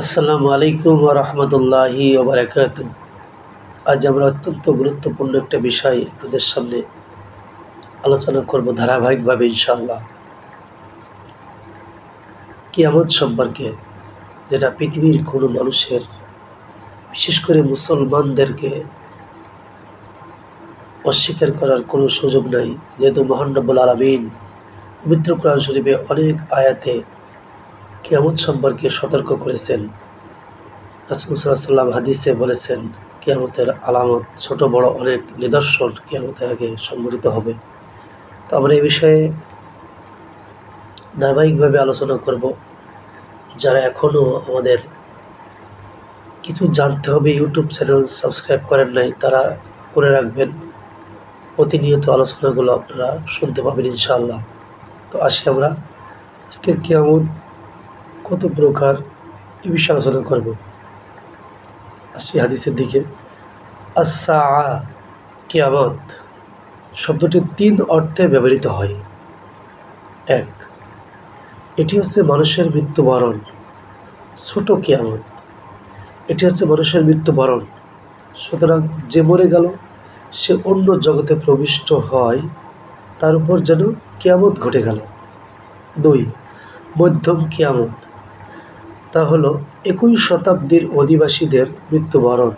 আসসালামু আলাইকুম ওয়া রাহমাতুল্লাহি ওয়া বারাকাতুহু। আজ আমরা অত্যন্ত গুরুত্বপূর্ণ একটা বিষয় আপনাদের সামনে আলোচনা করব ধারাবাহিকভাবে ইনশাআল্লাহ। কিয়ামত সম্পর্কে, যেটা পৃথিবীর কোনো মানুষের, বিশেষ করে মুসলমানদেরকে অস্বীকার করার কোনো সুযোগ নাই। যেহেতু মহান রব্বুল আলামিন পবিত্র কোরআন শরীফে অনেক আয়াতে কিয়ামত সম্পর্কে সতর্ক করেছেন। রাসূল সাল্লাল্লাহু আলাইহি ওয়াসাল্লাম হাদিসে বলেছেন, কিয়ামতের আলামত ছোট বড় অনেক নিদর্শন কিয়ামতের আগে সংঘটিত হবে। তো আমরা এই বিষয়ে ধারাবাহিকভাবে আলোচনা করব। যারা এখনও আমাদের কিছু জানতে হবে ইউটিউব চ্যানেল সাবস্ক্রাইব করেন নাই, তারা করে রাখবেন। প্রতিনিয়ত আলোচনাগুলো আপনারা শুনতে পাবেন ইনশাআল্লাহ। তো আসি আমরা আজকে কিয়ামত কত প্রকার এই বিষয়ে আলোচনা করব। আসি হাদিসের দিকে। আস-সাআ, কিয়ামত শব্দটি ৩ অর্থে ব্যবহৃত হয়। ১, এটি হচ্ছে মানুষের মৃত্যুবরণ। ছোট কিয়ামত, এটি হচ্ছে মানুষের মৃত্যুবরণ। সুতরাং যে মরে গেল সে অন্য জগতে প্রবিষ্ট হয়, তার উপর যেন কিয়ামত ঘটে গেল। ২, মধ্যম কিয়ামত, তা হলো ২১ শতাব্দীর অধিবাসীদের মৃত্যুবরণ।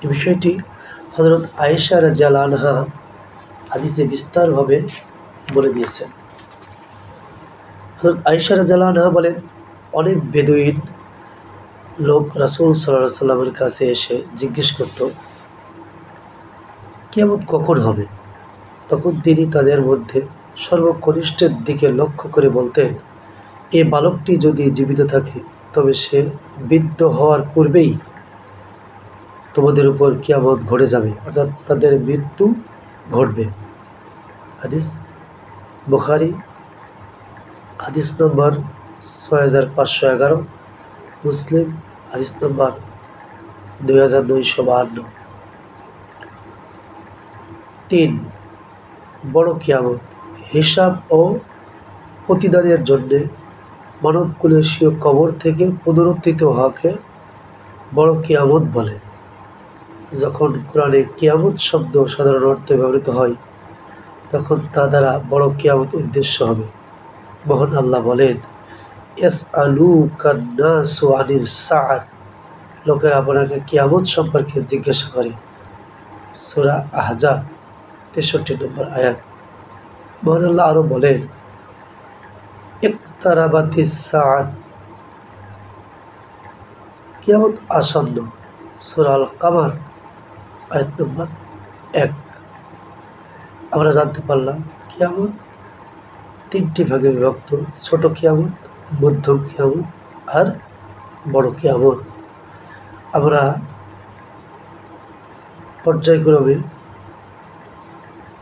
এই বিষয়টি হযরত আয়েশা রাদিয়াল্লাহু আনহা হাদিসে বিস্তারভাবে বলে দিয়েছেন। হযরত আয়েশা রাদিয়াল্লাহু আনহা বলেন, অনেক বেদুইন লোক রাসূল সাল্লাল্লাহু আলাইহি ওয়াসাল্লামের কাছে এসে জিজ্ঞেস করত, কিয়ামত কখন হবে? তখন তিনি তাদের মধ্যে সর্বকনিষ্ঠের দিকে লক্ষ্য করে বলতেন, এ বালকটি যদি জীবিত থাকে তবে সে বৃদ্ধ হওয়ার পূর্বেই তোমাদের উপর কিয়ামত ঘটে যাবে, অর্থাৎ তাদের মৃত্যু ঘটবে। হাদিস বুখারী, হাদিস নম্বর ৬৫১১, মুসলিম হাদিস নম্বর ২২৫২। ৩, বড় কিয়ামত, হিসাব ও প্রতিদানের জন্যে মানবকুলের স্বীয় কবর থেকে পুনরুত্থিত হওয়াকে বড় কিয়ামত বলে। যখন কোরআনে কিয়ামত শব্দ সাধারণ অর্থে ব্যবহৃত হয়, তখন তা দ্বারা বড় কিয়ামত উদ্দেশ্য হবে। মহান আল্লাহ বলেন, ইয়াসআলুকান নাসু আনিস সাআত, লোকেরা আপনাকে কিয়ামত সম্পর্কে জিজ্ঞাসা করে। সূরা আহজাব ৬৩ নম্বর আয়াত। মহান আল্লাহ আরও বলেন, ইকতারাবাতিস সাআত, কিয়ামত আসন্ন। সূরা আল কামার আয়াত নম্বর ১। আমরা জানতে পারলাম কিয়ামত ৩টি ভাগে বিভক্ত: ছোট কিয়ামত, মধ্যম কিয়ামত আর বড় কিয়ামত। আমরা পর্যায়ক্রমে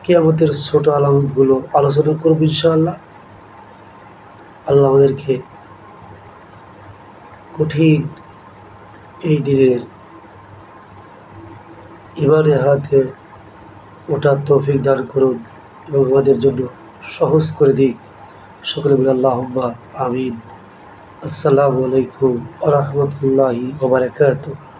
কিয়ামতের ছোট আলামতগুলো আলোচনা করব ইনশাআল্লাহ। আল্লাহ আমাদেরকে কঠিন এই দিনের ঈমানের হাতে ওঠার তৌফিক দান করুন এবং আমাদের জন্য সহজ করে দিক। সকলে বলি আল্লাহুম্মা আমিন। আসসালামু আলাইকুম ওয়া রাহমাতুল্লাহি ওয়া বারাকাতুহু।